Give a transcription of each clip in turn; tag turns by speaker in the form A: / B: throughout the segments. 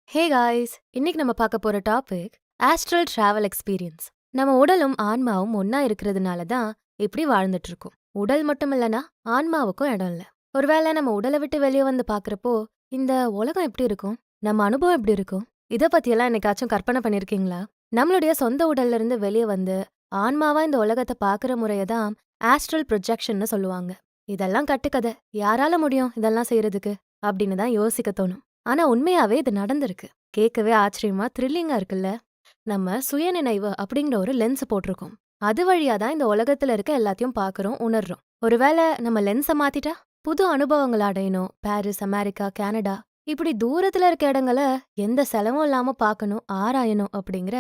A: Hey guys, இன்னைக்கு நம்ம பார்க்க போற டாபிக் ஆஸ்ட்ரல் டிராவல் எக்ஸ்பீரியன்ஸ். நம்ம உடலும் ஆன்மாவும் ஒண்ணா இருக்கிறதுனால தான் இப்படி வாழ்ந்துட்டு இருக்கோம். உடல் மட்டும் இல்லனா ஆன்மாவுக்கும் இடம் இல்ல. ஒருவேளை நம்ம உடலை விட்டு வெளியே வந்து பார்க்கறப்போ இந்த உலகம் எப்படி இருக்கும், நம்ம அனுபவம் எப்படி இருக்கும், இத பத்தியெல்லாம் என்னைக்காச்சும் கற்பனை பண்ணிருக்கீங்களா? நம்மளுடைய சொந்த உடல்ல இருந்து வெளியே வந்து ஆன்மாவா இந்த உலகத்தை பார்க்குற முறையை தான் ஆஸ்ட்ரல் ப்ரொஜெக்ஷன்னு சொல்லுவாங்க. இதெல்லாம் கட்டுக்கதை, யாரால முடியும் இதெல்லாம் செய்யறதுக்கு அப்படின்னு தான் யோசிக்க தோணும். ஆனா உண்மையாவே இது நடந்திருக்கு. கேட்கவே ஆச்சரியமா த்ரில்லிங்கா இருக்குல்ல. நம்ம சுயநினைவு அப்படிங்கிற ஒரு லென்ஸ் போட்டிருக்கோம். அது வழியா தான் இந்த உலகத்துல இருக்க எல்லாத்தையும் பார்க்கறோம், உணர்றோம். ஒருவேளை நம்ம லென்ஸை மாத்திட்டா புது அனுபவங்கள் அடையணும். பாரிஸ், அமெரிக்கா, கனடா இப்படி தூரத்துல இருக்க இடங்கள எந்த செலவும் இல்லாம பார்க்கணும், ஆராயணும் அப்படிங்கிற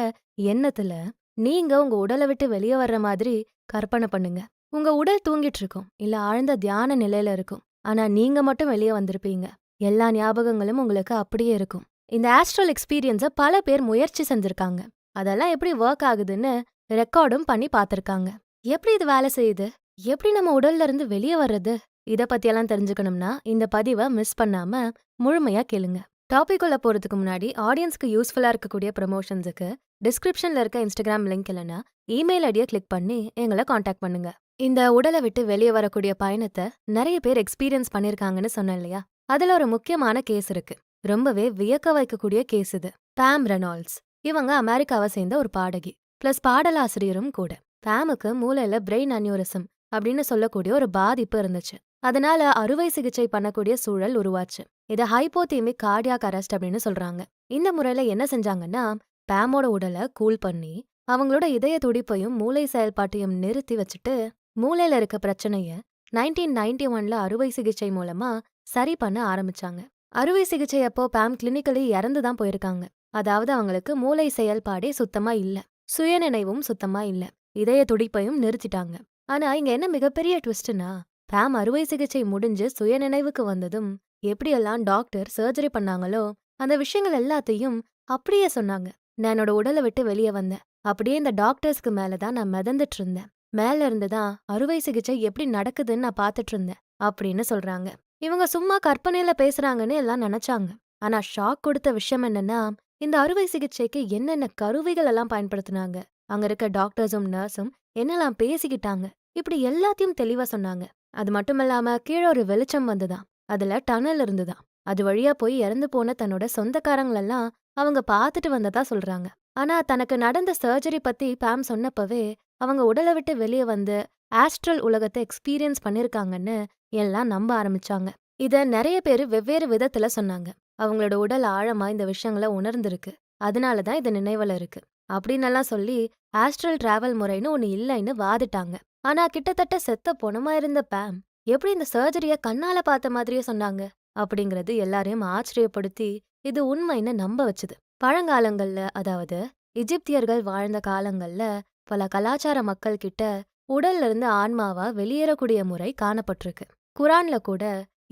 A: எண்ணத்துல நீங்க உங்க உடலை விட்டு வெளியே வர்ற மாதிரி கற்பனை பண்ணுங்க. உங்க உடல் தூங்கிட்டு இருக்கும், இல்ல ஆழ்ந்த தியான நிலையில இருக்கும். ஆனா நீங்க மட்டும் வெளியே வந்திருப்பீங்க. எல்லா ஞாபகங்களும் உங்களுக்கு அப்படியே இருக்கும். இந்த ஆஸ்ட்ரல் எக்ஸ்பீரியன்ஸை பல பேர் முயற்சி செஞ்சிருக்காங்க. அதெல்லாம் எப்படி ஒர்க் ஆகுதுன்னு ரெக்கார்டும் பண்ணி பார்த்திருக்காங்க. எப்படி இது வேலை செய்யுது, எப்படி நம்ம உடல்ல இருந்து வெளியே வர்றது, இத பத்தியெல்லாம் தெரிஞ்சுக்கணும்னா இந்த பதிவை மிஸ் பண்ணாம முழுமையா கேளுங்க. டாபிக் உள்ள போறதுக்கு முன்னாடி ஆடியன்ஸ்க்கு யூஸ்ஃபுல்லா இருக்கக்கூடிய ப்ரமோஷன்ஸுக்கு டிஸ்கிரிப்ஷன்ல இருக்க இன்ஸ்டாகிராம் லிங்க் இல்லைன்னா இமெயில் ஐடியை கிளிக் பண்ணி எங்களை காண்டாக்ட் பண்ணுங்க. இந்த உடலை விட்டு வெளியே வரக்கூடிய பயணத்தை நிறைய பேர் எக்ஸ்பீரியன்ஸ் பண்ணிருக்காங்கன்னு சொன்னேன் இல்லையா? அதுல ஒரு முக்கியமான கேஸ் இருக்கு. ரொம்பவே வியக்க வைக்கக்கூடிய கேஸ் இது. Pam Reynolds. இவங்க அமெரிக்காவை சேர்ந்த ஒரு பாடகி பிளஸ் பாடலாசிரியரும் கூட. பாமுக்கு மூளையில பிரெயின் அன்யூரிசம் அப்படின்னு சொல்லக்கூடிய ஒரு பாதிப்பு இருந்துச்சு. அதனால அறுவை சிகிச்சை பண்ணக்கூடிய சூழல் உருவாச்சு. இதை ஹைப்போதீமிக் கார்டியாக் அரெஸ்ட் அப்படின்னு சொல்றாங்க. இந்த முறையில என்ன செஞ்சாங்கன்னா, பாமோட உடலை கூல் பண்ணி அவங்களோட இதய துடிப்பையும் மூளை செயல்பாட்டையும் நிறுத்தி வச்சுட்டு மூளையில இருக்க பிரச்சனைய 1991ல அறுவை சிகிச்சை மூலமா சரி பண்ண ஆரம்பிச்சாங்க. அறுவை சிகிச்சை அப்போ பாம் கிளினிக்கலி இறந்து தான் போயிருக்காங்க. அதாவது அவங்களுக்கு மூளை செயல்பாடே சுத்தமா இல்ல, சுயநினைவும் சுத்தமா இல்ல, இதய துடிப்பையும் நிறுத்திட்டாங்க. ஆனா இங்க என்ன மிகப்பெரிய ட்விஸ்ட்னா, பாம் அறுவை சிகிச்சை முடிஞ்சு சுயநினைவுக்கு வந்ததும் எப்படியெல்லாம் டாக்டர் சர்ஜரி பண்ணாங்களோ அந்த விஷயங்கள் எல்லாத்தையும் அப்படியே சொன்னாங்க. நான் என்னோட உடலை விட்டு வெளியே வந்தேன், அப்படியே இந்த டாக்டர்ஸ்க்கு மேலதான் நான் மிதந்துட்டு இருந்தேன், மேல இருந்துதான் அறுவை சிகிச்சை எப்படி நடக்குதுன்னு நான் பார்த்துட்டு இருந்தேன் அப்படின்னு சொல்றாங்க. இவங்க சும்மா கற்பனையில பேசுறாங்கன்னு எல்லாம் நினைச்சாங்க. ஆனா ஷாக் கொடுத்த விஷயம் என்னன்னா, இந்த அறுவை சிகிச்சைக்கு என்னென்ன கருவிகள் எல்லாம் பயன்படுத்தினாங்க, அங்க இருக்க டாக்டர்ஸும் நர்ஸும் என்னெல்லாம் பேசிக்கிட்டாங்க, இப்படி எல்லாத்தையும் தெளிவா சொன்னாங்க. அது மட்டும் இல்லாம கீழே ஒரு வெளிச்சம் வந்துதான், அதுல டனல் இருந்துதான். அது வழியா போய் இறந்து போன தன்னோட சொந்தக்காரங்களெல்லாம் அவங்க பார்த்துட்டு வந்ததா சொல்றாங்க. ஆனா தனக்கு நடந்த சர்ஜரி பத்தி பாம் சொன்னப்பவே அவங்க உடலை விட்டு வெளியே வந்து ஆஸ்ட்ரல் உலகத்தை எக்ஸ்பீரியன்ஸ் பண்ணிருக்காங்கன்னு எல்லாம் நம்ப ஆரம்பிச்சாங்க. இத நிறைய பேரு வெவ்வேறு விதத்துல சொன்னாங்க. அவங்களோட உடல் ஆழமா இந்த விஷயங்களை உணர்ந்திருக்கு, அதனாலதான் இது நினைவுல இருக்கு அப்படின்னு சொல்லி ஆஸ்ட்ரல் டிராவல் முறைன்னு ஒண்ணு இல்லைன்னு வாதிட்டாங்க. ஆனா கிட்டத்தட்ட செத்த பொணமா இருந்த பாம் எப்படி இந்த சர்ஜரிய கண்ணால பார்த்த மாதிரியே சொன்னாங்க அப்படிங்கறது எல்லாரையும் ஆச்சரியப்படுத்தி இது உண்மைன்னு நம்ப வச்சுது. பழங்காலங்கள்ல, அதாவது எகிப்தியர்கள் வாழ்ந்த காலங்கள்ல பல கலாச்சார மக்கள் கிட்ட உடல்ல இருந்து ஆன்மாவா வெளியேறக்கூடிய முறை காணப்பட்டிருக்கு. குரான்ல கூட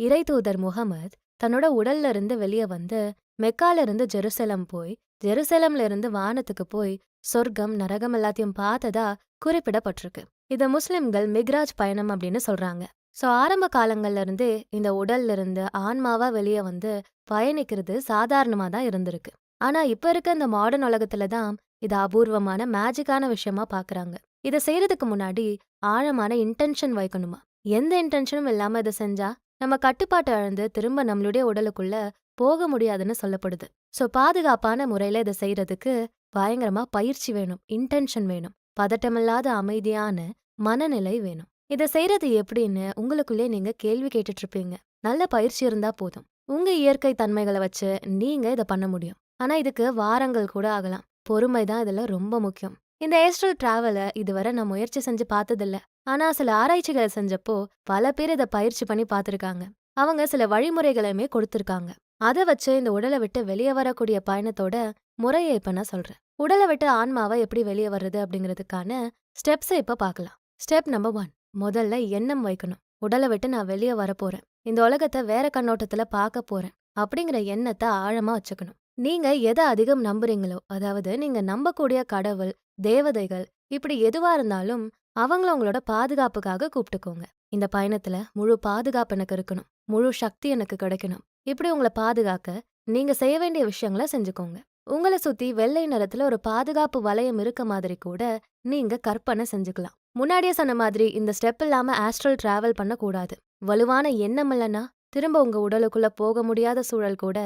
A: இறை தூதர் முகமது தன்னோட உடல்ல இருந்து வெளியே வந்து மெக்கால இருந்து ஜெருசலம் போய், ஜெருசலம்ல இருந்து வானத்துக்கு போய் சொர்க்கம் நரகம் எல்லாத்தையும் பார்த்ததா குறிப்பிடப்பட்டிருக்கு. இத முஸ்லிம்கள் மிக்ராஜ் பயணம் அப்படின்னு சொல்றாங்க. சோ ஆரம்ப காலங்கள்ல இருந்தே இந்த உடல்ல இருந்து ஆன்மாவா வெளியே வந்து பயணிக்கிறது சாதாரணமா தான் இருந்திருக்கு. ஆனா இப்ப இருக்க இந்த மாடர்ன் உலகத்துல தான் இது அபூர்வமான மேஜிக்கான விஷயமா பாக்குறாங்க. இதை செய்யறதுக்கு முன்னாடி ஆழமான இன்டென்ஷன் வைக்கணுமா. எந்த இன்டென்ஷனும் இல்லாம இதை செஞ்சா நம்ம கட்டுப்பாட்டை இழந்து திரும்ப நம்மளுடைய உடலுக்குள்ள போக முடியாதுன்னு சொல்லப்படுது. சோ பாதுகாப்பான முறையில இதை செய்யறதுக்கு பயங்கரமா பயிற்சி வேணும், இன்டென்ஷன் வேணும், பதட்டமில்லாத அமைதியான மனநிலை வேணும். இதை செய்யறது எப்படின்னு உங்களுக்குள்ளே நீங்க கேள்வி கேட்டுட்டு இருப்பீங்க. நல்ல பயிற்சி இருந்தா போதும், உங்க இயற்கை தன்மைகளை வச்சு நீங்க இதை பண்ண முடியும். ஆனா இதுக்கு வாரங்கள் கூட ஆகலாம். பொறுமைதான் இதுல ரொம்ப முக்கியம். இந்த ஆஸ்ட்ரல் டிராவலை இதுவரை நான் முயற்சி செஞ்சு பார்த்ததில்ல. ஆனா சில ஆராய்ச்சிகளை செஞ்சப்போ பல பேர் இதை பயிற்சி பண்ணி பார்த்திருக்காங்க. அவங்க சில வழிமுறைகளையுமே கொடுத்திருக்காங்க. அதை வச்சு இந்த உடலை விட்டு வெளியே வரக்கூடிய பயணத்தோட முறையை இப்ப நான் சொல்றேன். உடலை விட்டு ஆன்மாவை எப்படி வெளியே வர்றது அப்படிங்கிறதுக்கான ஸ்டெப்ஸை இப்ப பார்க்கலாம். ஸ்டெப் நம்பர் 1, முதல்ல எண்ணம் வைக்கணும். உடலை விட்டு நான் வெளியே வரப்போறேன், இந்த உலகத்தை வேற கண்ணோட்டத்துல பார்க்க போறேன் அப்படிங்கிற எண்ணத்தை ஆழமா வச்சுக்கணும். நீங்க எதை அதிகம் நம்புறீங்களோ, அதாவது நீங்க நம்பக்கூடிய கடவுள், தேவதைகள் இப்படி எதுவா இருந்தாலும் அவங்கள உங்களோட பாதுகாப்புக்காக கூப்பிட்டுக்கோங்க. இந்த பயணத்துல முழு பாதுகாப்பு எனக்கு இருக்கணும், முழு சக்தி எனக்கு கிடைக்கணும், இப்படி உங்களை பாதுகாக்க நீங்க செய்ய வேண்டிய விஷயங்கள செஞ்சுக்கோங்க. உங்கள சுத்தி வெள்ளை நிறத்துல ஒரு பாதுகாப்பு வளையம் இருக்க மாதிரி கூட நீங்க கற்பனை செஞ்சுக்கலாம். முன்னாடியே சொன்ன மாதிரி இந்த ஸ்டெப் இல்லாம ஆஸ்ட்ரல் டிராவல் பண்ணக்கூடாது. வலுவான எண்ணம் இல்லனா திரும்ப உங்க உடலுக்குள்ள போக முடியாத சூழல் கூட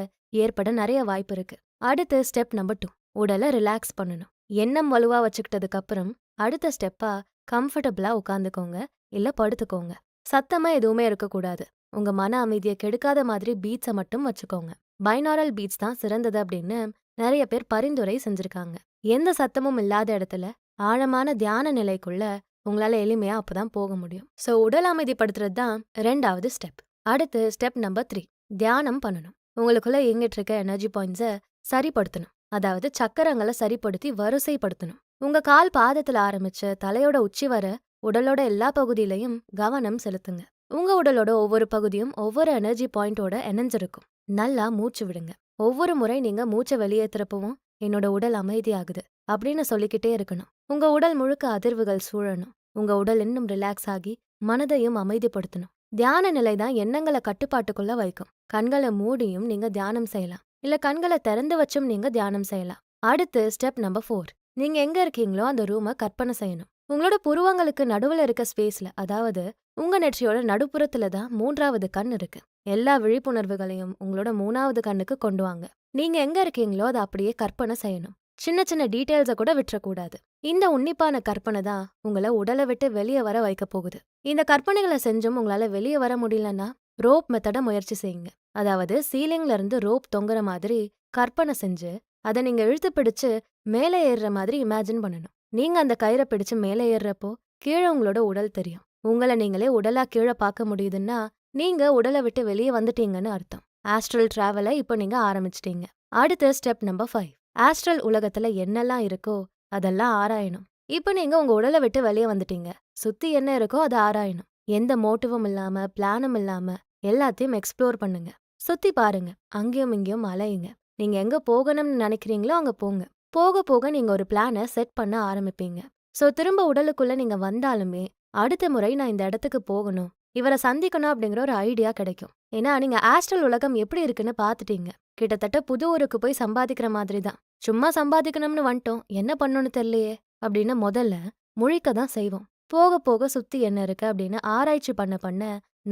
A: ஏற்பட நிறைய வாய்ப்பு இருக்கு. அடுத்து ஸ்டெப் நம்பர் 2. உடலை ரிலாக்ஸ் பண்ணணும். எண்ணம் வலுவா வச்சுக்கிட்டதுக்கு அப்புறம் அடுத்த ஸ்டெப்பா கம்ஃபர்டபுளா உட்காந்துக்கோங்க இல்ல படுத்துக்கோங்க. சத்தமா எதுவுமே இருக்கக்கூடாது. உங்க மன அமைதியை கெடுக்காத மாதிரி பீட்ஸை மட்டும் வச்சுக்கோங்க. பைனாரல் பீட்ஸ் தான் சிறந்தது அப்படின்னு நிறைய பேர் பரிந்துரை செஞ்சிருக்காங்க. எந்த சத்தமும் இல்லாத இடத்துல ஆழமான தியான நிலைக்குள்ள உங்களால எளிமையா அப்பதான் போக முடியும். சோ உடல் அமைதிப்படுத்துறது தான் 2வது ஸ்டெப். அடுத்து ஸ்டெப் நம்பர் 3. தியானம் பண்ணணும். உங்களுக்குள்ள இயங்கிட்டு இருக்க எனர்ஜி பாயிண்ட்ஸை சரிப்படுத்தணும். அதாவது சக்கரங்களை சரிப்படுத்தி வரிசைப்படுத்தணும். உங்க கால் பாதத்துல ஆரம்பிச்சு தலையோட உச்சி வர உடலோட எல்லா பகுதியிலையும் கவனம் செலுத்துங்க. உங்க உடலோட ஒவ்வொரு பகுதியும் ஒவ்வொரு எனர்ஜி பாயிண்டோட இணைஞ்சிருக்கும். நல்லா மூச்சு விடுங்க. ஒவ்வொரு முறை நீங்க மூச்சை வெளியேற்றுறப்பவும் என்னோட உடல் அமைதியாகுது அப்படின்னு சொல்லிக்கிட்டே இருக்கணும். உங்க உடல் முழுக்க அதிர்வுகள் சூழணும். உங்க உடல் இன்னும் ரிலாக்ஸ் ஆகி மனதையும் அமைதிப்படுத்தணும். தியான நிலை தான் எண்ணங்களை கட்டுப்பாட்டுக்குள்ள வைக்கும். கண்களை மூடியும் நீங்க தியானம் செய்யலாம். இல்ல கண்களை திறந்து வச்சும் நீங்க தியானம் செய்யலாம். அடுத்து ஸ்டெப் நம்பர் 4. நீங்க எங்க இருக்கீங்களோ அந்த ரூமை கற்பனை செய்யணும். உங்களோட புருவங்களுக்கு நடுவுல இருக்க ஸ்பேஸ்ல, அதாவது உங்க நெற்றியோட நடுப்புறத்துல தான் 3வது கண் இருக்கு. எல்லா விழிப்புணர்வுகளையும் உங்களோட 3வது கண்ணுக்கு கொண்டு வாங்க. நீங்க எங்க இருக்கீங்களோ அதை அப்படியே கற்பனை செய்யணும். சின்ன சின்ன டீட்டெயில்ஸை கூட விட்டுறக்கூடாது. இந்த உன்னிப்பான கற்பனை தான் உங்களை உடலை விட்டு வெளியே வர வைக்க போகுது. இந்த கற்பனைகளை செஞ்சும் உங்களால வெளியே வர முடியலன்னா ரோப் மெத்தட முயற்சி செய்யுங்க. அதாவது சீலிங்ல இருந்து ரோப் தொங்குற மாதிரி கற்பனை செஞ்சு அதை நீங்க இழுத்து பிடிச்சு மேலே ஏறுற மாதிரி இமேஜின் பண்ணணும். நீங்க அந்த கயிறை பிடிச்சு மேலே ஏறுறப்போ கீழே உங்களோட உடல் தெரியும். உங்களை நீங்களே உடலா கீழே பார்க்க முடியுதுன்னா நீங்க உடலை விட்டு வெளியே வந்துட்டீங்கன்னு அர்த்தம். ஆஸ்ட்ரல் டிராவலை இப்போ நீங்க ஆரம்பிச்சிட்டீங்க. அடுத்த ஸ்டெப் நம்பர் 5. ஆஸ்ட்ரல் உலகத்துல என்னெல்லாம் இருக்கோ அதெல்லாம் ஆராயணும். இப்போ நீங்க உங்க உடலை விட்டு வெளியே வந்துட்டீங்க. சுத்தி என்ன இருக்கோ அதை ஆராயணும். எந்த மோட்டிவும் இல்லாம பிளானும் இல்லாம எல்லாத்தையும் எக்ஸ்ப்ளோர் பண்ணுங்க. சுத்தி பாருங்க. அங்கேயும் இங்கேயும் அலையுங்க. நீங்க எங்க போகணும்னு நினைக்கிறீங்களோ அங்க போங்க. போக போக நீங்க ஒரு பிளானை செட் பண்ண ஆரம்பிப்பீங்க. சோ திரும்ப உடலுக்குள்ள நீங்க வந்தாலுமே அடுத்த முறை நான் இந்த இடத்துக்கு போகணும், இவரை சந்திக்கணும் அப்படிங்கிற ஒரு ஐடியா கிடைக்கும். ஏன்னா நீங்க ஆஸ்ட்ரல் உலகம் எப்படி இருக்குன்னு பாத்துட்டீங்க. கிட்டத்தட்ட புது ஊருக்கு போய் சம்பாதிக்கிற மாதிரி தான். சும்மா சம்பாதிக்கணும்னு வந்துட்டோம், என்ன பண்ணணும்னு தெரியலையே அப்படின்னு முதல்ல முழிக்க தான் செய்வோம். போக போக சுத்தி என்ன இருக்கு அப்படின்னு ஆராய்ச்சி பண்ண பண்ண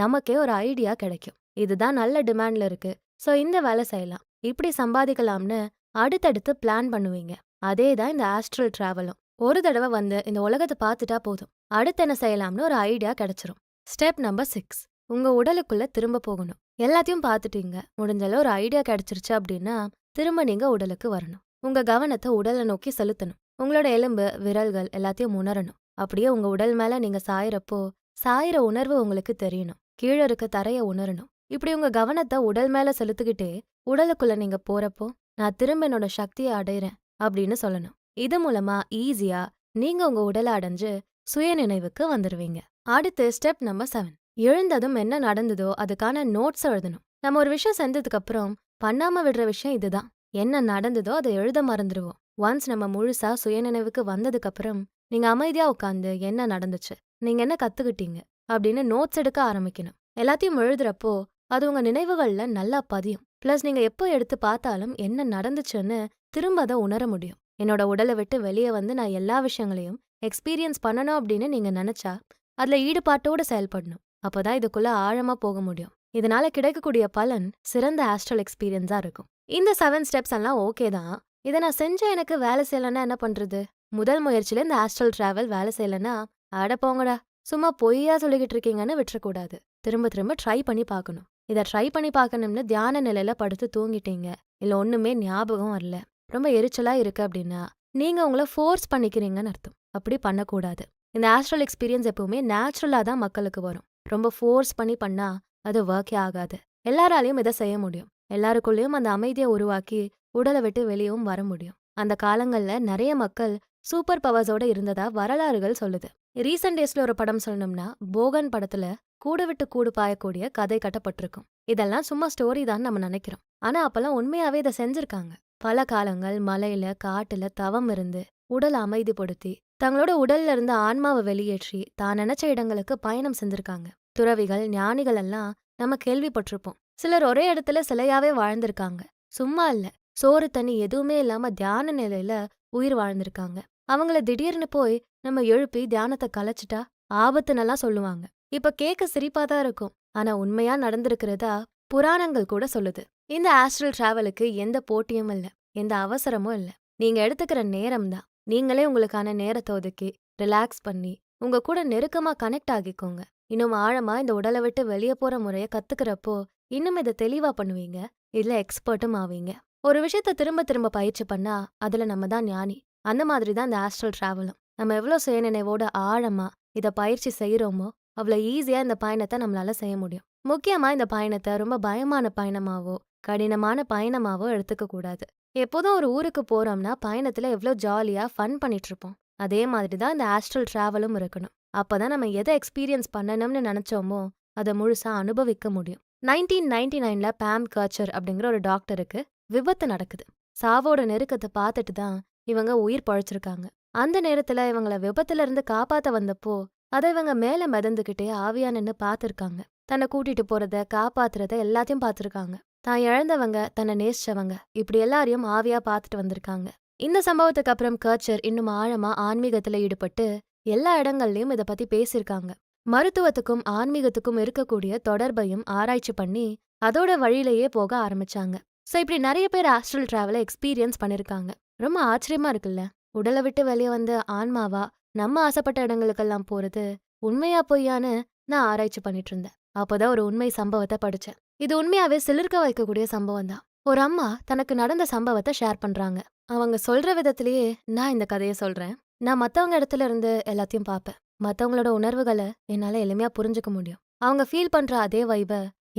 A: நமக்கே ஒரு ஐடியா கிடைக்கும். இதுதான் நல்ல டிமாண்ட்ல இருக்கு, சோ இந்த வேலை செய்யலாம், இப்படி சம்பாதிக்கலாம்னு அடுத்தடுத்து பிளான் பண்ணுவீங்க. அதே தான் இந்த ஆஸ்ட்ரல் டிராவலும். ஒரு தடவை வந்து இந்த உலகத்தை பார்த்துட்டா போதும், அடுத்து என்ன செய்யலாம்னு ஒரு ஐடியா கிடைச்சிரும். Step number 6. உங்க உடலுக்குள்ள திரும்ப போகணும். எல்லாத்தையும் பார்த்துட்டீங்க, முடிஞ்சளவு ஒரு ஐடியா கிடைச்சிருச்சு அப்படின்னா திரும்ப நீங்க உடலுக்கு வரணும். உங்க கவனத்தை உடலை நோக்கி செலுத்தணும். உங்களோட எலும்பு விரல்கள் எல்லாத்தையும் உணரணும். அப்படியே உங்க உடல் மேல நீங்க சாயிறப்போ சாயிற உணர்வு உங்களுக்கு தெரியணும். கீழே இருக்க தரைய உணரணும். இப்படி உங்க கவனத்தை உடல் மேல செலுத்திக்கிட்டே உடலுக்குள்ள நீங்க போறப்போ நான் திரும்ப என்னோட சக்தியை அடையிறேன் அப்படின்னு சொல்லணும். இது மூலமா ஈஸியா நீங்க உங்க உடலை அடைஞ்சு சுய நினைவுக்கு வந்துருவீங்க. அடுத்து ஸ்டெப் நம்பர் 7. எழுந்ததும் என்ன நடந்ததோ அதுக்கான நோட்ஸ் எழுதணும். நம்ம ஒரு விஷயம் செஞ்சதுக்கு அப்புறம் பண்ணாம விடுற விஷயம் இதுதான். என்ன நடந்ததோ அதை எழுத மறந்துடுவோம். ஒன்ஸ் நம்ம முழுசா சுயநினைவுக்கு வந்ததுக்கு அப்புறம் நீங்க அமைதியா உட்காந்து என்ன நடந்துச்சு, நீங்க என்ன கத்துக்கிட்டீங்க அப்படின்னு நோட்ஸ் எடுக்க ஆரம்பிக்கணும். எல்லாத்தையும் எழுதுறப்போ அது உங்க நினைவுகள்ல நல்லா பதியும். பிளஸ் நீங்க எப்போ எடுத்து பார்த்தாலும் என்ன நடந்துச்சுன்னு திரும்ப அதை உணர முடியும். என்னோட உடலை விட்டு வெளியே வந்து நான் எல்லா விஷயங்களையும் எக்ஸ்பீரியன்ஸ் பண்ணணும் அப்படின்னு நீங்க நினைச்சா அதுல ஈடுபாட்டோட செயல்படணும். அப்போதான் இதுக்குள்ள ஆழமா போக முடியும். இதனால கிடைக்கக்கூடிய பலன் சிறந்த ஆஸ்ட்ரல் எக்ஸ்பீரியன்ஸா இருக்கும். இந்த 7 ஸ்டெப்ஸ் எல்லாம் ஓகே தான். இதை நான் செஞ்ச எனக்கு வேலை செய்யலன்னா என்ன பண்றது? முதல் முயற்சியில இந்த ஆஸ்ட்ரல் டிராவல் வேலை செய்யலன்னா அட போங்கடா சும்மா பொய்யா சொல்லிக்கிட்டு இருக்கீங்கன்னு விட்டுறக்கூடாது. திரும்ப திரும்ப ட்ரை பண்ணி பார்க்கணும். இதை ட்ரை பண்ணி பார்க்கணும்னு தியான நிலையில படுத்து தூங்கிட்டீங்க, இல்ல ஒண்ணுமே ஞாபகம் வரல, ரொம்ப எரிச்சலா இருக்கு அப்படின்னா நீங்க உங்களை ஃபோர்ஸ் பண்ணிக்கிறீங்கன்னு அர்த்தம். அப்படி பண்ணக்கூடாது. இந்த ஆஸ்ட்ரல் எக்ஸ்பீரியன்ஸ் எப்பவுமே நேச்சுரலா தான் மக்களுக்கு வரும். ரொம்ப ஃபோர்ஸ் பண்ணி பண்ணா அது ஒர்க்கே ஆகாது. எல்லாராலையும் இதை செய்ய முடியும். எல்லாருக்குள்ளேயும் அந்த அமைதியை உருவாக்கி உடலை விட்டு வெளியவும் வர முடியும். அந்த காலங்கள்ல நிறைய மக்கள் சூப்பர் பவர்ஸோட இருந்ததா வரலாறுகள் சொல்லுது. ரீசெண்ட் டேஸ்ல ஒரு படம் சொல்லணும்னா போகன் படத்துல கூடு விட்டு கூடு பாயக்கூடிய கதை கட்டப்பட்டிருக்கும். இதெல்லாம் சும்மா ஸ்டோரி தான் நம்ம நினைக்கிறோம். ஆனா அப்பெல்லாம் உண்மையாவே இதை செஞ்சிருக்காங்க. பல காலங்கள் மலையில காட்டுல தவம் இருந்து உடலை அமைதிப்படுத்தி தங்களோட உடல்ல இருந்து ஆன்மாவை வெளியேற்றி தான் நினைச்ச இடங்களுக்கு பயணம் செஞ்சிருக்காங்க. துறவிகள் ஞானிகள் எல்லாம் நம்ம கேள்விப்பட்டிருப்போம். சிலர் ஒரே இடத்துல சிலையாவே வாழ்ந்திருக்காங்க. சும்மா இல்ல, சோறு தண்ணி எதுவுமே இல்லாம தியான நிலையில உயிர் வாழ்ந்திருக்காங்க. அவங்கள திடீர்னு போய் நம்ம எழுப்பி தியானத்தை கலைச்சிட்டா ஆபத்துன்னெல்லாம் சொல்லுவாங்க. இப்ப கேட்க சிரிப்பா தான் இருக்கும், ஆனா உண்மையா நடந்திருக்கிறதா புராணங்கள் கூட சொல்லுது. இந்த ஆஸ்ட்ரல் டிராவலுக்கு எந்த போட்டியும் இல்ல, எந்த அவசரமும் இல்ல. நீங்க எடுத்துக்கிற நேரம் தான். நீங்களே உங்களுக்கான நேரத்தை ஒதுக்கி ரிலாக்ஸ் பண்ணி உங்க கூட நெருக்கமா கனெக்ட் ஆகிக்கோங்க. இன்னும் ஆழமா இந்த உடலை விட்டு வெளியே போற முறைய கத்துக்கிறப்போ இன்னும் இதை தெளிவா பண்ணுவீங்க. இதுல எக்ஸ்பர்ட்டும் ஆவீங்க. ஒரு விஷயத்த திரும்ப திரும்ப பயிற்சி பண்ணா அதுல நம்ம தான் ஞானி. அந்த மாதிரி தான் இந்த ஆஸ்ட்ரல் டிராவலும். நம்ம எவ்வளவு சுயநினைவோட ஆழமா இத பயிற்சி செய்யறோமோ அவ்வளவு ஈஸியா இந்த பயணத்தை நம்மளால செய்ய முடியும். முக்கியமா இந்த பயணத்தை ரொம்ப பயமான பயணமாவோ கடினமான பயணமாவோ எடுத்துக்க கூடாது. எப்போதும் ஒரு ஊருக்கு போறோம்னா பயணத்துல எவ்வளவு ஜாலியா ஃபன் பண்ணிட்டு இருப்போம். அதே மாதிரி தான் இந்த ஆஸ்ட்ரல் டிராவலும் இருக்கணும். அப்பதான் நம்ம எதை எக்ஸ்பீரியன்ஸ் பண்ணணும்னு நினைச்சோமோ அதை முழுசா அனுபவிக்க முடியும். 1999ல பாம் கர்ச்சர் அப்படிங்கிற ஒரு டாக்டருக்கு விபத்து நடக்குது. சாவோட நெருக்கத்தை பார்த்துட்டு தான் இவங்க உயிர் பழைச்சிருக்காங்க. அந்த நேரத்துல இவங்கள விபத்துல இருந்து காப்பாத்த வந்தப்போ அதை இவங்க மேல மிதந்துகிட்டே ஆவியா நின்னு பார்த்திருக்காங்க. தன்னை கூட்டிட்டு போறத காப்பாத்துறத எல்லாத்தையும் பார்த்திருக்காங்க. தான் இழந்தவங்க, தன்னை நேசிச்சவங்க, இப்படி எல்லாரையும் ஆவியா பார்த்துட்டு வந்திருக்காங்க. இந்த சம்பவத்துக்கு அப்புறம் கர்ச்சர் இன்னும் ஆழமா ஆன்மீகத்துல ஈடுபட்டு எல்லா இடங்கள்லயும் இத பத்தி பேசியிருக்காங்க. மருத்துவத்துக்கும் ஆன்மீகத்துக்கும் இருக்கக்கூடிய தொடர்பையும் ஆராய்ச்சி பண்ணி அதோட வழியிலேயே போக ஆரம்பிச்சாங்க. சோ இப்படி நிறைய பேர் ஆஸ்ட்ரல் டிராவலை எக்ஸ்பீரியன்ஸ் பண்ணிருக்காங்க. ரொம்ப ஆச்சரியமா இருக்குல்ல? உடலை விட்டு வெளியே வந்து ஆன்மாவா நம்ம ஆசைப்பட்ட இடங்களுக்கெல்லாம் போறது உண்மையா பொய்யான்னு நான் ஆராய்ச்சி பண்ணிட்டு இருந்தேன். அப்போதான் ஒரு உண்மை சம்பவத்தை படிச்சேன். இது உண்மையாவே சிலிர்க்க வைக்கக்கூடிய சம்பவம் தான். ஒரு அம்மா தனக்கு நடந்த சம்பவத்தை ஷேர் பண்றாங்க. அவங்க சொல்ற விதத்திலேயே நான் இந்த கதையை சொல்றேன். நான் மத்தவங்க இடத்துல இருந்து எல்லாத்தையும் பார்ப்பேன். மத்தவங்களோட உணர்வுகளை என்னால எளிமையா புரிஞ்சுக்க முடியும். அவங்க ஃபீல் பண்ற அதே வைப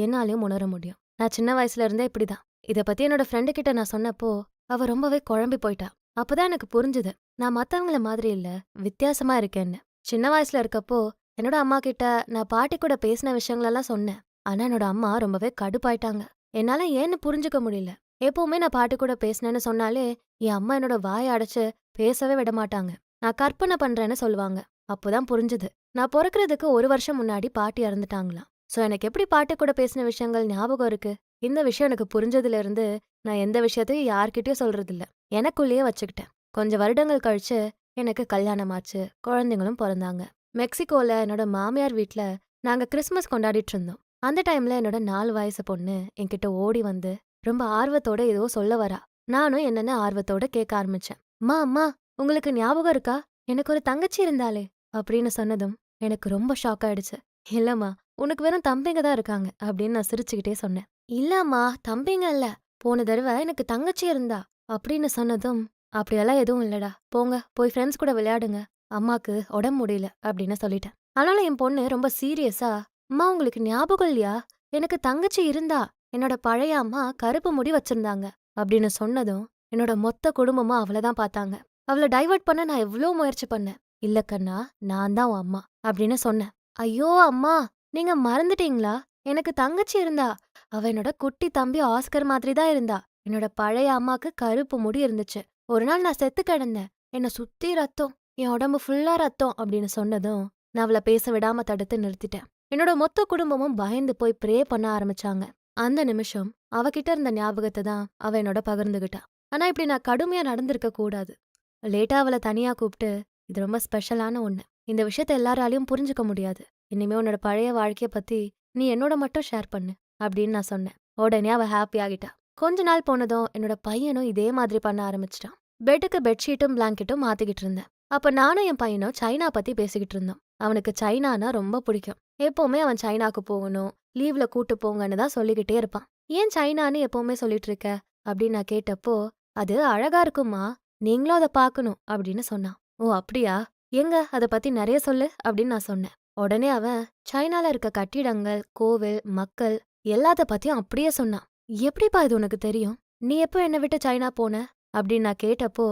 A: என்னாலையும் உணர முடியும். நான் சின்ன வயசுல இருந்தே இப்படிதான். இத பத்தி என்னோட ஃப்ரெண்டு கிட்ட நான் சொன்னப்போ அவ ரொம்பவே குழம்பி போயிட்டா. அப்பதான் எனக்கு புரிஞ்சுது, நான் மத்தவங்கள மாதிரி இல்ல, வித்தியாசமா இருக்கேன்னு. சின்ன வயசுல இருக்கப்போ என்னோட அம்மா கிட்ட நான் பாட்டி கூட பேசின விஷயங்களெல்லாம் சொன்னேன். ஆனா என்னோட அம்மா ரொம்பவே கடுப்பாயிட்டாங்க. என்னால ஏன்னு புரிஞ்சுக்க முடியல. எப்பவுமே நான் பாட்டி கூட பேசினேன்னு சொன்னாலே என் அம்மா என்னோட வாயை அடைச்சு பேசவே விட மாட்டாங்க. நான் கற்பனை பண்றேன்னு சொல்லுவாங்க. அப்போதான் புரிஞ்சுது, நான் பிறக்கிறதுக்கு 1 வருஷம் முன்னாடி பாட்டி இறந்துட்டாங்களாம். சோ எனக்கு எப்படி பாட்டி கூட பேசின விஷயங்கள் ஞாபகம் இருக்கு? இந்த விஷயம் எனக்கு புரிஞ்சதுல இருந்து நான் எந்த விஷயத்தையும் யார்கிட்டயும் சொல்றதில்ல, எனக்குள்ளேயே வச்சுக்கிட்டேன். கொஞ்சம் வருடங்கள் கழிச்சு எனக்கு கல்யாணம் ஆச்சு, குழந்தைங்களும் பிறந்தாங்க. மெக்சிகோல என்னோட மாமியார் வீட்ல நாங்க கிறிஸ்மஸ் கொண்டாடிட்டு இருந்தோம். அந்த டைம்ல என்னோட 4 வயசு பொண்ணு என்கிட்ட ஓடி வந்து ரொம்ப ஆர்வத்தோட ஏதோ சொல்ல வரா. நானும் என்னன்னு ஆர்வத்தோட கேட்க ஆரம்பிச்சேன். அம்மா அம்மா, உங்களுக்கு ஞாபகம் இருக்கா, எனக்கு ஒரு தங்கச்சி இருந்தாளே அப்படின்னு சொன்னதும் எனக்கு ரொம்ப ஷாக் ஆயிடுச்சு. இல்லம்மா, உனக்கு வெறும் தம்பிங்க தான் இருக்காங்க அப்படின்னு நான் சிரிச்சுக்கிட்டே சொன்னேன். இல்லம்மா, தம்பிங்க இல்ல, போன தடவை எனக்கு தங்கச்சி இருந்தா அப்படின்னு சொன்னதும் அப்படியெல்லாம் எதுவும் இல்லடா, போங்க போய் ஃப்ரெண்ட்ஸ் கூட விளையாடுங்க, அம்மாக்கு உடம்பு முடியல அப்படின்னு சொல்லிட்டேன். ஆனாலும் என் பொண்ணு ரொம்ப சீரியஸா, அம்மா உங்களுக்கு ஞாபகம் இல்லையா, எனக்கு தங்கச்சி இருந்தா, என்னோட பழைய அம்மா கருப்பு முடி வச்சிருந்தாங்க அப்படின்னு சொன்னதும் என்னோட மொத்த குடும்பமும் அவளதான் பார்த்தாங்க. அவளை டைவர்ட் பண்ண நான் எவ்வளோ முயற்சி பண்ணேன். இல்ல கண்ணா, நான் தான் உன் அம்மா அப்படின்னு சொன்னேன். ஐயோ அம்மா, நீங்க மறந்துட்டீங்களா, எனக்கு தங்கச்சி இருந்தா, அவ என்னோட குட்டி தம்பி ஆஸ்கர் மாதிரி தான் இருந்தா. என்னோட பழைய அம்மாக்கு கருப்பு முடி இருந்துச்சு. ஒரு நாள் நான் செத்து கிடந்தேன், என்னை சுத்தி ரத்தம், என் உடம்பு ஃபுல்லா ரத்தம் அப்படின்னு சொன்னதும் நான் அவளை பேச விடாம தடுத்து நிறுத்திட்டேன். என்னோட மொத்த குடும்பமும் பயந்து போய் ப்ரே பண்ண ஆரம்பிச்சாங்க. அந்த நிமிஷம் அவகிட்ட இருந்த ஞாபகத்தை தான் அவ என்னோட பகிர்ந்துகிட்டா. ஆனா இப்படி நான் கடுமையா நடந்திருக்க கூடாது. லேட்டா அவளை தனியா கூப்பிட்டு, இது ரொம்ப ஸ்பெஷலான ஒண்ணு, இந்த விஷயத்த எல்லாராலையும் புரிஞ்சுக்க முடியாது, இனிமே உன்னோட பழைய வாழ்க்கைய பத்தி நீ என்னோட மட்டும் ஷேர் பண்ணு அப்படின்னு நான் சொன்னேன். உடனே அவ ஹாப்பி ஆகிட்டா. கொஞ்ச நாள் போனதும் என்னோட பையனும் இதே மாதிரி பண்ண ஆரம்பிச்சிட்டான். பெட்டுக்கு பெட்ஷீட்டும் பிளாங்கெட்டும் மாத்திக்கிட்டு இருந்தேன். அப்ப நானும் என் பையனும் சைனா பத்தி பேசிக்கிட்டு இருந்தோம். அவனுக்கு சைனானா ரொம்ப பிடிக்கும். எப்பவுமே அவன் சைனாக்கு போகணும், லீவ்ல கூட்டு போங்கன்னு தான் சொல்லிக்கிட்டே இருப்பான். ஏன் சைனான்னு எப்பவுமே சொல்லிட்டு இருக்க அப்படின்னு நான் கேட்டப்போ, அது அழகா இருக்குமா, நீங்களும் அதை பார்க்கணும் அப்படின்னு சொன்னான். ஓ அப்படியா, எங்க அதை பத்தி நிறைய சொல்லு அப்படின்னு நான் சொன்னேன். உடனே அவன் சைனால இருக்க கட்டிடங்கள், கோவில், மக்கள் எல்லாத்த பத்தியும் அப்படியே சொன்னான். எப்படிப்பா இது உனக்கு தெரியும், நீ எப்போ என்னை விட்டு சைனா போன அப்படின்னு நான் கேட்டப்போ,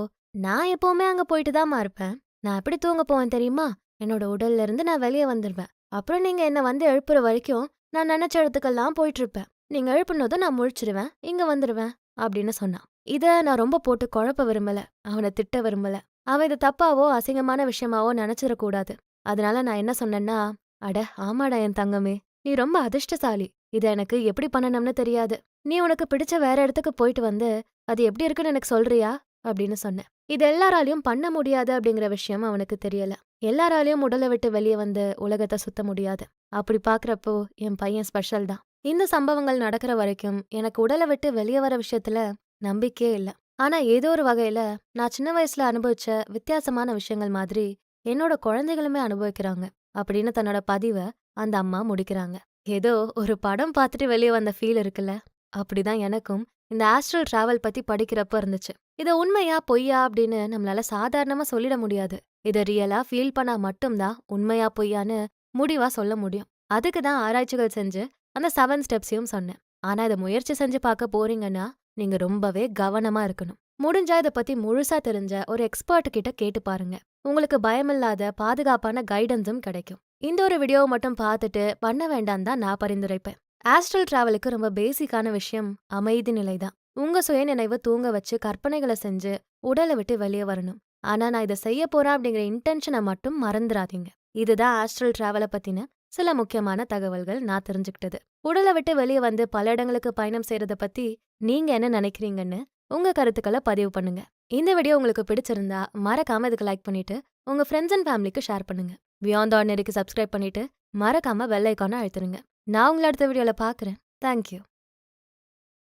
A: நான் எப்பவுமே அங்க போயிட்டு தாமா இருப்பேன், நான் எப்படி தூங்க போவேன் தெரியுமா, என்னோட உடல்ல இருந்து நான் வெளியே வந்துருவேன், அப்புறம் நீங்க என்ன வந்து எழுப்புற வரைக்கும் நான் நினைச்ச இடத்துக்கெல்லாம் போயிட்டு இருப்பேன், நீங்க எழுப்புனதும் நான் முழிச்சிருவேன், இங்க வந்துருவேன் அப்படின்னு சொன்னான். இத நான் ரொம்ப போட்டு குழப்ப விரும்பல, அவனை திட்ட விரும்பல. அவன் இது தப்பாவோ அசிங்கமான விஷயமாவோ நினைச்சிடக்கூடாது. அதனால நான் என்ன சொன்னேன்னா, அட ஆமாடா என் தங்கமே, நீ ரொம்ப அதிர்ஷ்டசாலி, இத எனக்கு எப்படி பண்ணணும்னு தெரியாது, நீ உனக்கு பிடிச்ச வேற இடத்துக்கு போயிட்டு வந்து அது எப்படி இருக்குன்னு எனக்கு சொல்றியா அப்படின்னு சொன்னேன். இது எல்லாராலையும் பண்ண முடியாது அப்படிங்கிற விஷயம் அவனுக்கு தெரியல. எல்லாராலையும் உடலை விட்டு வெளியே வந்து உலகத்தை சுத்த முடியாது. அப்படி பாக்குறப்போ என் பையன் ஸ்பெஷல் தான். இந்த சம்பவங்கள் நடக்கிற வரைக்கும் எனக்கு உடலை விட்டு வெளியே வர விஷயத்துல நம்பிக்கையே இல்ல. ஆனா ஏதோ ஒரு வகையில நான் சின்ன வயசுல அனுபவிச்ச வித்தியாசமான விஷயங்கள் மாதிரி என்னோட குழந்தைகளுமே அனுபவிக்கிறாங்க அப்படின்னு தன்னோட பதிவை அந்த அம்மா முடிக்கிறாங்க. ஏதோ ஒரு படம் பார்த்துட்டு வெளியே வந்த ஃபீல் இருக்குல்ல, அப்படிதான் எனக்கும் இந்த ஆஸ்ட்ரல் டிராவல் பத்தி படிக்கிறப்ப இருந்துச்சு. இத உண்மையா பொய்யா அப்படின்னு நம்மளால சாதாரணமா சொல்லிட முடியாது. இத ரியலா ஃபீல் பண்ணா மட்டும்தான் உண்மையா பொய்யான்னு முடிவா சொல்ல முடியும். அதுக்கு தான் ஆராய்ச்சிகள் செஞ்சு அந்த 7 ஸ்டெப்ஸையும் சொன்னேன். ஆனா இத முயற்சி செஞ்சு பார்க்க போறீங்கன்னா நீங்க ரொம்பவே கவனமா இருக்கணும். முடிஞ்சா இத பத்தி முழுசா தெரிஞ்ச ஒரு எக்ஸ்பர்ட் கிட்ட கேட்டு பாருங்க. உங்களுக்கு பயமில்லாத பாதுகாப்பான கைடன்ஸும் கிடைக்கும். இந்த ஒரு வீடியோவை மட்டும் பார்த்துட்டு பண்ண வேண்டாம் தான் நான் பரிந்துரைப்பேன். ஆஸ்ட்ரல் டிராவலுக்கு ரொம்ப பேசிக்கான விஷயம் அமைதி நிலை தான். உங்க சுயநினைவை தூங்க வச்சு கற்பனைகளை செஞ்சு உடலை விட்டு வெளியே வரணும். ஆனா நான் இதை செய்ய போறேன் அப்படிங்கிற இன்டென்ஷனை மட்டும் மறந்துடாதீங்க. இதுதான் ஆஸ்ட்ரல் டிராவலை பத்தின சில முக்கியமான தகவல்கள் நான் தெரிஞ்சுக்கிட்டது. உடலை விட்டு வெளியே வந்து பல இடங்களுக்கு பயணம் செய்யறத பத்தி நீங்க என்ன நினைக்கிறீங்கன்னு உங்க கருத்துக்களை பதிவு பண்ணுங்க. இந்த வீடியோ உங்களுக்கு பிடிச்சிருந்தா மறக்காம இதுக்கு லைக் பண்ணிட்டு உங்க ஃப்ரெண்ட்ஸ் அண்ட் ஃபேமிலிக்கு ஷேர் பண்ணுங்க. பியாண்ட் ஆர்டினரிக்கு சப்ஸ்கிரைப் பண்ணிட்டு மறக்காம பெல் ஐகானை அழுத்துருங்க. நான் உங்களை அடுத்த வீடியோல பார்க்குறேன். தேங்க்யூ.